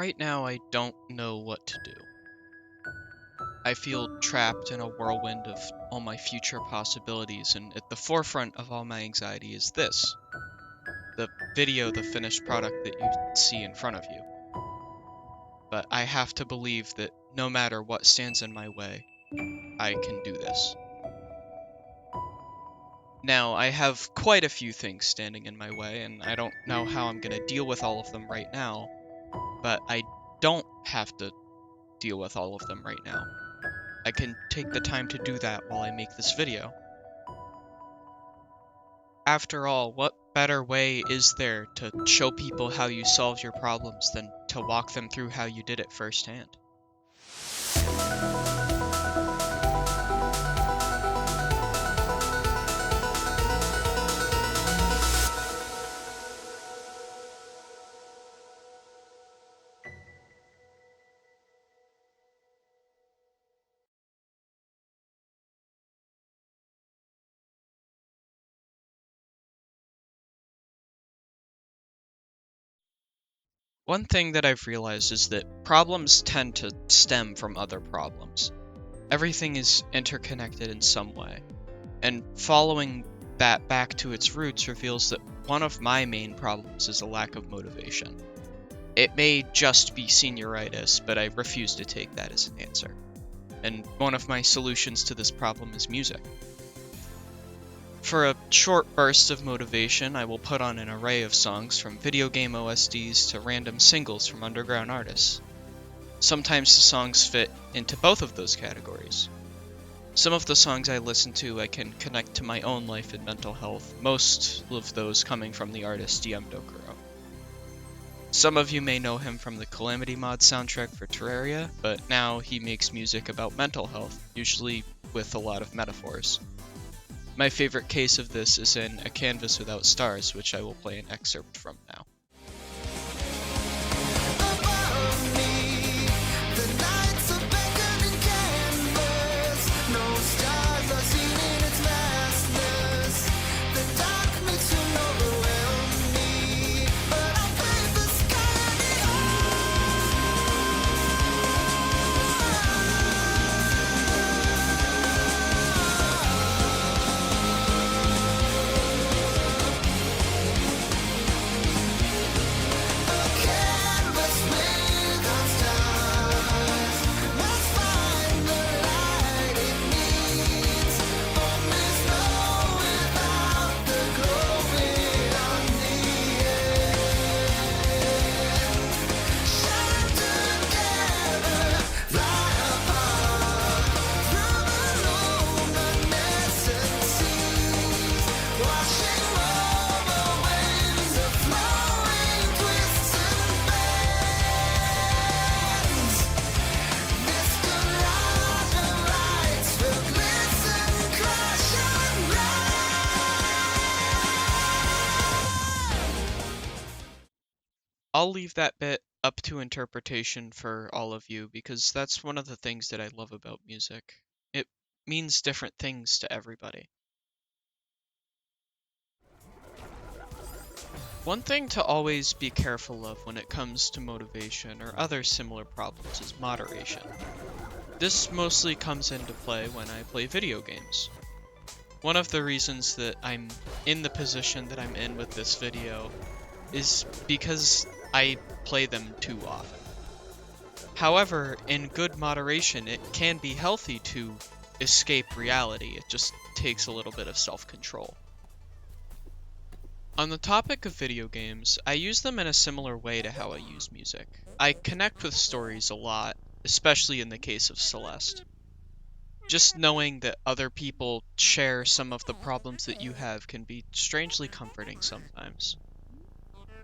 Right now, I don't know what to do. I feel trapped in a whirlwind of all my future possibilities, and at the forefront of all my anxiety is this the video, the finished product that you see in front of you. But I have to believe that no matter what stands in my way, I can do this. Now, I have quite a few things standing in my way, and I don't know how I'm going to deal with all of them right now, but I don't have to deal with all of them right now. I can take the time to do that while I make this video. After all, what better way is there to show people how you solved your problems than to walk them through how you did it firsthand? One thing that I've realized is that problems tend to stem from other problems. Everything is interconnected in some way, and following that back to its roots reveals that one of my main problems is a lack of motivation. It may just be senioritis, but I refuse to take that as an answer. And one of my solutions to this problem is music. For a short burst of motivation, I will put on an array of songs from video game OSTs to random singles from underground artists. Sometimes the songs fit into both of those categories. Some of the songs I listen to I can connect to my own life and mental health, most of those coming from the artist DM Dokuro. Some of you may know him from the Calamity Mod soundtrack for Terraria, but now he makes music about mental health, usually with a lot of metaphors. My favorite case of this is in A Canvas Without Stars, which I will play an excerpt from now. I'll leave that bit up to interpretation for all of you because that's one of the things that I love about music. It means different things to everybody. One thing to always be careful of when it comes to motivation or other similar problems is moderation. This mostly comes into play when I play video games. One of the reasons that I'm in the position that I'm in with this video is because I play them too often. However, in good moderation, it can be healthy to escape reality. It just takes a little bit of self-control. On the topic of video games, I use them in a similar way to how I use music. I connect with stories a lot, especially in the case of Celeste. Just knowing that other people share some of the problems that you have can be strangely comforting sometimes.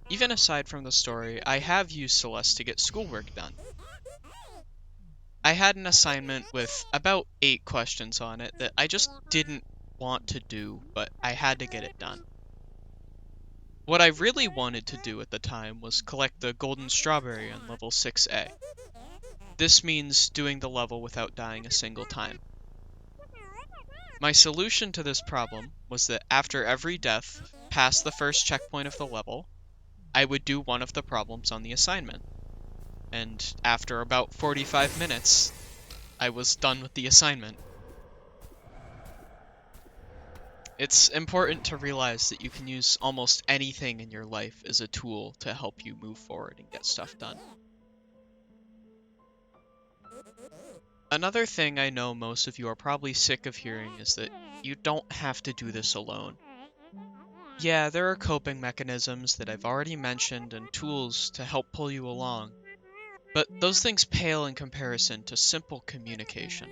Even aside from the story, I have used Celeste to get schoolwork done. I had an assignment with about 8 questions on it that I just didn't want to do, but I had to get it done. What I really wanted to do at the time was collect the golden strawberry on level 6A. This means doing the level without dying a single time. My solution to this problem was that after every death past the first checkpoint of the level, I would do one of the problems on the assignment. and after about 45 minutes, I was done with the assignment. It's important to realize that you can use almost anything in your life as a tool to help you move forward and get stuff done. Another thing I know most of you are probably sick of hearing is that you don't have to do this alone. Yeah, there are coping mechanisms that I've already mentioned and tools to help pull you along, but those things pale in comparison to simple communication.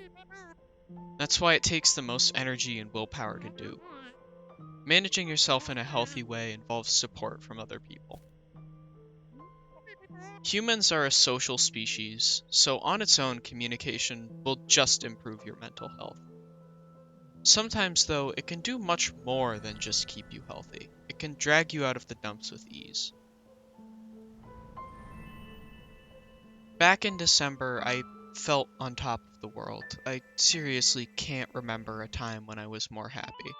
That's why it takes the most energy and willpower to do. Managing yourself in a healthy way involves support from other people. Humans are a social species, so on its own, communication will just improve your mental health. Sometimes, though, it can do much more than just keep you healthy. It can drag you out of the dumps with ease. Back in December, I felt on top of the world. I seriously can't remember a time when I was more happy.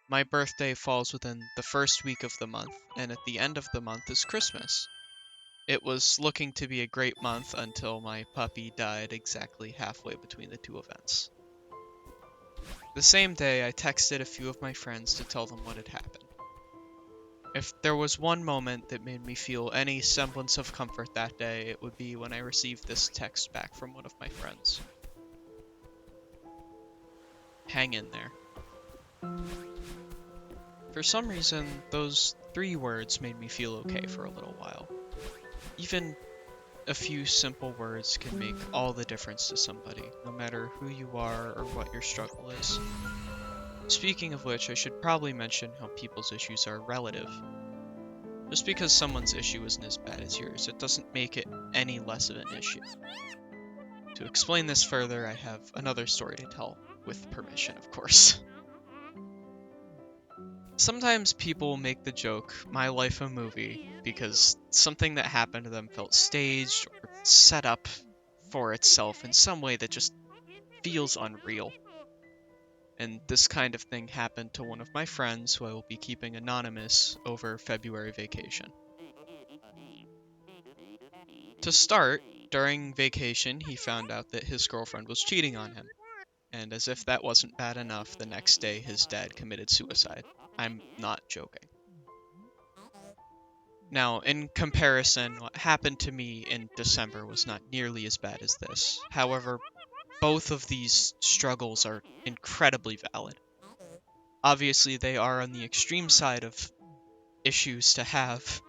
My birthday falls within the first week of the month, and at the end of the month is Christmas. It was looking to be a great month until my puppy died exactly halfway between the two events. The same day, I texted a few of my friends to tell them what had happened. If there was one moment that made me feel any semblance of comfort that day, it would be when I received this text back from one of my friends. Hang in there. For some reason, those 3 words made me feel okay for a little while. Even a few simple words can make all the difference to somebody, no matter who you are or what your struggle is. Speaking of which, I should probably mention how people's issues are relative. Just because someone's issue isn't as bad as yours, it doesn't make it any less of an issue. To explain this further, I have another story to tell, with permission, of course. Sometimes people make the joke, my life a movie, because something that happened to them felt staged or set up for itself in some way that just feels unreal. And this kind of thing happened to one of my friends who I will be keeping anonymous over February vacation. To start, during vacation he found out that his girlfriend was cheating on him. And as if that wasn't bad enough, the next day his dad committed suicide. I'm not joking. Now, in comparison, what happened to me in December was not nearly as bad as this. However, both of these struggles are incredibly valid. Obviously, they are on the extreme side of issues to have,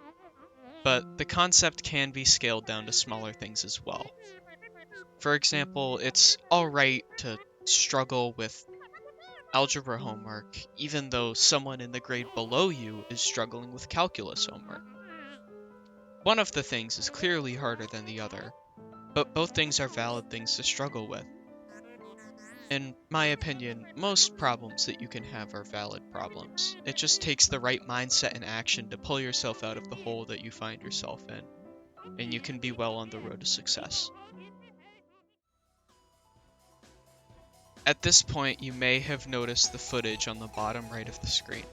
but the concept can be scaled down to smaller things as well. For example, it's alright to struggle with algebra homework, even though someone in the grade below you is struggling with calculus homework. One of the things is clearly harder than the other, but both things are valid things to struggle with. In my opinion, most problems that you can have are valid problems. It just takes the right mindset and action to pull yourself out of the hole that you find yourself in, and you can be well on the road to success. At this point, you may have noticed the footage on the bottom right of the screen.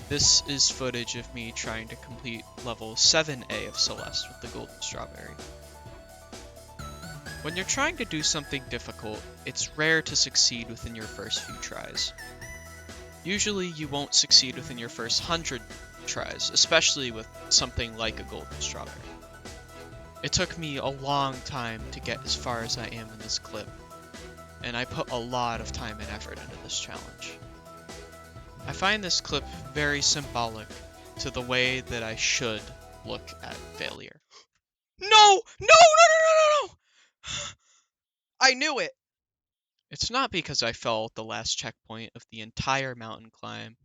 This is footage of me trying to complete level 7A of Celeste with the Golden Strawberry. When you're trying to do something difficult, it's rare to succeed within your first few tries. Usually you won't succeed within your first 100 tries, especially with something like a Golden Strawberry. It took me a long time to get as far as I am in this clip, and I put a lot of time and effort into this challenge. I find this clip very symbolic to the way that I should look at failure. No! No! No! No! No! No! No! I knew it! It's not because I fell at the last checkpoint of the entire mountain climb,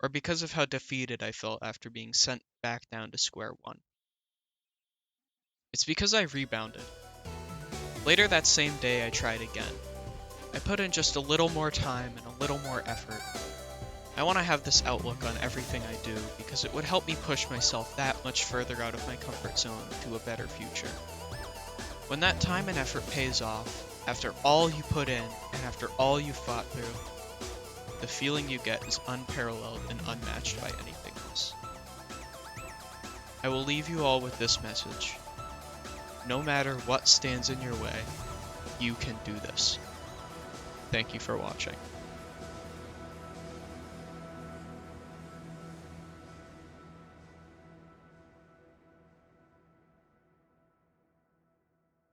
or because of how defeated I felt after being sent back down to square one. It's because I rebounded. Later that same day I tried again. I put in just a little more time and a little more effort. I want to have this outlook on everything I do because it would help me push myself that much further out of my comfort zone to a better future. When that time and effort pays off, after all you put in and after all you fought through, the feeling you get is unparalleled and unmatched by anything else. I will leave you all with this message. no matter what stands in your way, you can do this. Thank you for watching.